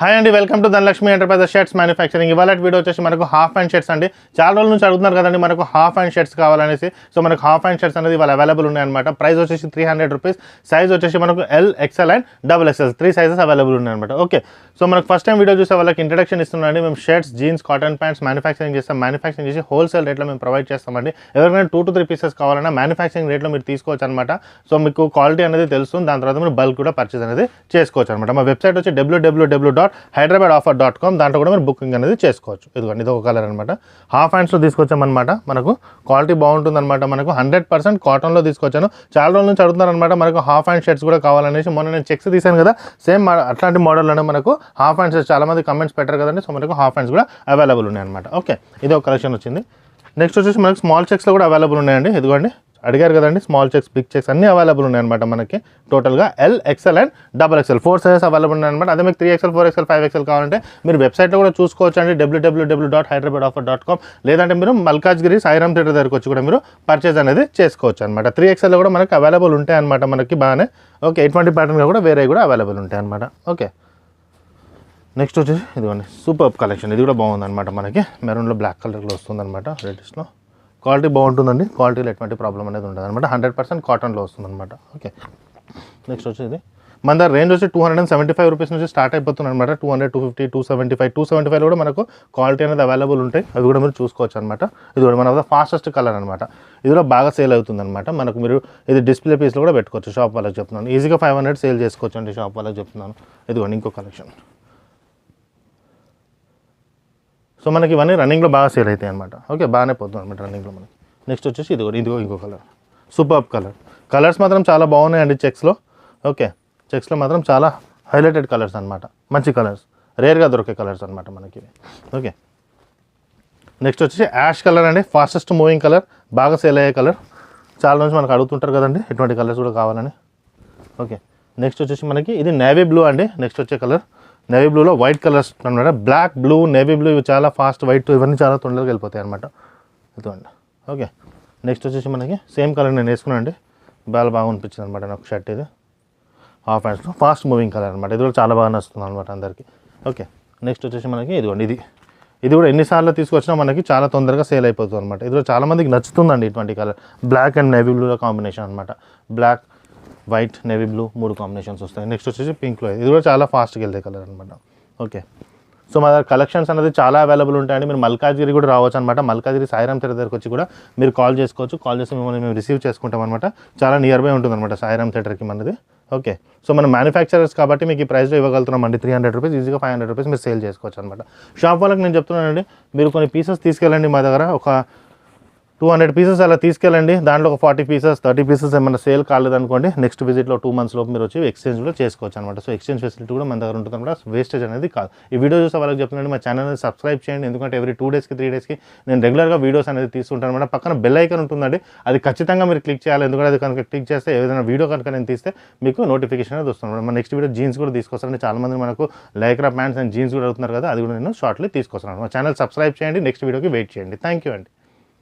Hi అండి, welcome to Dhanalakshmi enterprises shirts manufacturing. ఇవాళ video వచ్చేసి మనకు హాఫ్ హ్యాండ్ షర్ట్స్ అండి. చాలా రోజుల నుంచి అడుగుతున్నారు కదండి మనకు హాఫ్ హ్యాండ్ షర్ట్స్ కావాలనేసి. సో మనకు హాఫ్ హ్యాండ్ షర్ట్స్ అనేది ఇవాళ అవైలబుల్ ఉన్నాయన్నమాట. ప్రైస్ వచ్చేసి 300 రూపీస్. సైజ్ వచ్చేసి మనకు L, XL and XXL 3 sizes available ఉన్నాయన్నమాట. ఓకే, సో మనకు ఫస్ట్ టైం వీడియో చూసే వాళ్ళకి ఇంట్రడక్షన్ ఇస్తున్నాండి. మేము shirts, jeans, cotton pants manufacturing చేస్తాం. మ్యానుఫ్యాక్చరింగ్ చేసి హోల్సేల్ రేట్లో మేము ప్రొవైడ్ చేస్తామండి. ఎవరికైనా 2 to 3 పీసెస్ కావాలన్నా మ్యానుఫ్యాక్చరింగ్ రేట్లో మీరు తీసుకోవచ్చు అనమాట. సో మీకు క్వాలిటీ అనేది తెలుస్తుంది. దాని తర్వాత మీరు బల్క్ కూడా పర్చేస్ అనేది చేసుకోవచ్చు అనమాట. మా వెబ్సైట్ వచ్చి www.hyderabad.com. దాంట్లో కూడా మీరు బుకింగ్ అనేది చేసుకోవచ్చు. ఇదిగోండి, ఇది ఒక కలర్ అనమాట. హాఫ్ హ్యాండ్స్లో తీసుకొచ్చామన్నమాట. మనకు క్వాలిటీ బాగుంటుంది అనమాట. మనకు 100% కాటన్లో తీసుకొచ్చాను. చాలా రోజుల నుంచి అడుగుతున్నారు అనమాట మనకు హాఫ్ హ్యాండ్ షర్ట్స్ కూడా కావాలనేసి. మొన్న నేను చెక్స్ తీసాను కదా, సేమ్ అట్లాంటి మోడల్లోనే మనకు హాఫ్ హ్యాండ్ షర్ట్స్ చాలా మంది కమెంట్స్ పెట్టారు కదండి. సో మనకు హాఫ్ హ్యాండ్స్ కూడా అవైలబుల్ ఉన్నాయి అనమాట. ఓకే, ఇది ఒక కలెక్షన్ వచ్చింది. నెక్స్ట్ వచ్చేసి మనకు స్మాల్ చెక్స్లో కూడా అవైలబుల్ ఉన్నాయండి. ఇదిగోండి, అడిగారు కదండి, స్మాల్ చెక్స్, బిగ్ చెక్స్ అన్నీ అవైలబుల్ ఉన్నాయన్నమాట. మనకి టోటల్గా L, XL and XXL 4 sizes available ఉన్నాయన్నమాట. అదే మీకు 3XL, 4XL, 5XL కావాలంటే మీరు వెబ్సైట్లో కూడా చూసుకోవచ్చు అండి, www.hyderabad.com. లేదంటే మీరు మల్కాజ్గిరి సాయిరామ్ థియేటర్ దగ్గరకు వచ్చి కూడా మీరు పర్చేజ్ అనేది చేసుకోవచ్చు అనమాట. 3XL కూడా మనకి అవైలబుల్ ఉంటాయి అనమాట. మనకి బాగానే ఓకే, ఎటువంటి ప్యాటర్న్గా కూడా వేరే కూడా అవైలబుల్ ఉంటాయి అనమాట. ఓకే, నెక్స్ట్ వచ్చేసి ఇదిగోండి, సూపర్ కలెక్షన్. ఇది కూడా బాగుందన్నమాట. మనకి మెరూన్లో బ్లాక్ కలర్లో వస్తుందన్నమాట. రెడ్డిష్లో క్వాలిటీ బాగుంటుందండి. క్వాలిటీలో ఎటువంటి ప్రాబ్లం అనేది ఉండదు అనమాట. 100% కాటన్లో వస్తుందన్నమాట. ఓకే, నెక్స్ట్ వచ్చేది మన దగ్గర రేంజ్ వచ్చి 275 రూపీస్ నుంచి స్టార్ట్ అయిపోతుంది అనమాట. 200, 250, 275 కూడా మనకు క్వాలిటీ అనేది అవైలబుల్ ఉంటాయి. అవి కూడా మీరు చూసుకోవచ్చు అనమాట. ఇది కూడా మన ఫాస్టెస్ట్ కలర్ అనమాట. ఇది కూడా బాగా సేల్ అవుతుంది అనమాట. మనకు మీరు ఇది డిస్ప్లే పీస్లో కూడా పెట్టుకోవచ్చు. షాప్ వాళ్ళకి చెప్తున్నాను, ఈజీగా 500 సేల్ చేసుకోవచ్చు అండి. షాప్ వాళ్ళకి చెప్తున్నాను. ఇదిగోండి ఇంకో కలెక్షన్. సో మనకి ఇవన్నీ రన్నింగ్లో బాగా సేల్ అవుతాయి అనమాట. ఓకే, బాగానే పోతుంది అనమాట రన్నింగ్లో మనకి. నెక్స్ట్ వచ్చేసి ఇదిగో ఇంకో కలర్, సూపర్ కలర్. కలర్స్ మాత్రం చాలా బాగున్నాయండి చెక్స్లో. ఓకే, చెక్స్లో మాత్రం చాలా హైలైటెడ్ కలర్స్ అనమాట. మంచి కలర్స్, రేర్గా దొరికే కలర్స్ అనమాట మనకి. ఓకే, నెక్స్ట్ వచ్చేసి యాష్ కలర్ అండి. ఫాస్టెస్ట్ మూవింగ్ కలర్, బాగా సేల్ అయ్యే కలర్. చాలా నుంచి మనకు అడుగుతుంటారు కదండి ఇటువంటి కలర్స్ కూడా కావాలని. ఓకే, నెక్స్ట్ వచ్చేసి మనకి ఇది నేవీ బ్లూ అండి. నెక్స్ట్ వచ్చే కలర్ నేవీ బ్లూలో వైట్ కలర్స్ అనమాట. బ్లాక్, బ్లూ, నేవీ బ్లూ ఇవి చాలా ఫాస్ట్, వైట్ ఇవన్నీ చాలా తొందరగా వెళ్ళిపోతాయి అనమాట. ఇదిగోండి. ఓకే, నెక్స్ట్ వచ్చేసి మనకి సేమ్ కలర్ నేను వేసుకున్నాను అండి. బాగా అనిపించింది అనమాట నాకు షర్ట్. ఇది హాఫ్ హ్యాండ్స్లో ఫాస్ట్ మూవింగ్ కలర్ అనమాట. ఇది కూడా చాలా బాగా నచ్చుతుంది అనమాట అందరికీ. ఓకే, నెక్స్ట్ వచ్చేసి మనకి ఇదిగోండి, ఇది కూడా ఎన్నిసార్లు తీసుకొచ్చినా మనకి చాలా తొందరగా సేల్ అయిపోతుంది అనమాట. ఇది కూడా చాలా మందికి నచ్చుతుందండి ఇటువంటి కలర్. బ్లాక్ అండ్ నేవీ బ్లూలో కాంబినేషన్ అనమాట. Black, white, navy blue 3 combinations వస్తాయి. నెక్స్ట్ వచ్చేసి పింక్లో, ఇది కూడా చాలా ఫాస్ట్గా వెళ్ళే కలర్ అనమాట. ఓకే, సో మా దగ్గర కలెక్షన్స్ అనేది చాలా అవైలబుల్ ఉంటాయండి. మీరు మల్కాజ్గిరి కూడా రావచ్చు అనమాట. మల్కాజ్గిరి సాయిరామ్ థియేటర్ దగ్గరకు వచ్చి కూడా మీరు కాల్ చేసుకోవచ్చు. కాల్ చేసి మేము రిసీవ్ చేసుకుంటాం అనమాట. చాలా నియర్ బై ఉంటుంది అనమాట సాయిరామ్ థియేటర్కి మనది. ఓకే, సో మనం మ్యానుఫ్యాక్చరర్స్ కాబట్టి మీకు ఈ ప్రైస్లో ఇవ్వగలుగుతున్నాం అండి. 300 రూపీస్, ఈజీగా 500 రూపీస్ మీరు సేల్ చేసుకోవచ్చు అనమాట. షాప్ వాళ్ళకి నేను చెప్తున్నానండి, మీరు కొన్ని పీసెస్ తీసుకెళ్ళండి. మా దగ్గర ఒక 200 పీసెస్ అలా తీసుకెళ్ళండి. దాంట్లో ఒక 40 పీసెస్, 30 పీసెస్ ఏమైనా సేల్ కాలేదనుకోండి, నెక్స్ట్ విజిట్లో 2 months లోపు మీరు వచ్చి ఎక్స్చేంజ్ కూడా చేసుకోవచ్చు అనమాట. సో ఎక్స్చేంజ్ ఫెసిలిటీ కూడా మన దగ్గర ఉంటుంది అనమాట. వేస్టేజ్ అనేది కాదు. ఈ వీడియో చూసే వాళ్ళకి చెప్తున్నాను, మా ఛానల్ అనేది సబ్స్క్రైబ్ చేయండి. ఎందుకంటే ఎవ్రీ 2 daysకి 3 daysకి నేను రెగ్యులర్గా వీడియోస్ అనేది తీసుకుంటాను అనమాట. పక్కన బెల్ ఐకాన్ ఉంటుందండి, అది ఖచ్చితంగా మీరు క్లిక్ చేయాలి. ఎందుకంటే అది కనుక క్లిక్ చేస్తే ఏదైనా వీడియో కనుక నేను తీస్తే మీకు నోటిఫికేషన్ అనేది వస్తుంది. మన నెక్స్ట్ వీడియో జీన్స్ కూడా తీసుకొస్తానండి. చాలా మంది మనకు లైక్రా ప్యాంట్స్ అండ్ జీన్స్ కూడా అడుగుతున్నారు కదా, అది కూడా నేను షార్ట్లీ తీసుకొస్తాను. మా ఛానల్ సబ్స్క్రైబ్ చేయండి. నెక్స్ట్ వీడియోకి వెయిట్ చేయండి. థ్యాంక్ యూ అండి.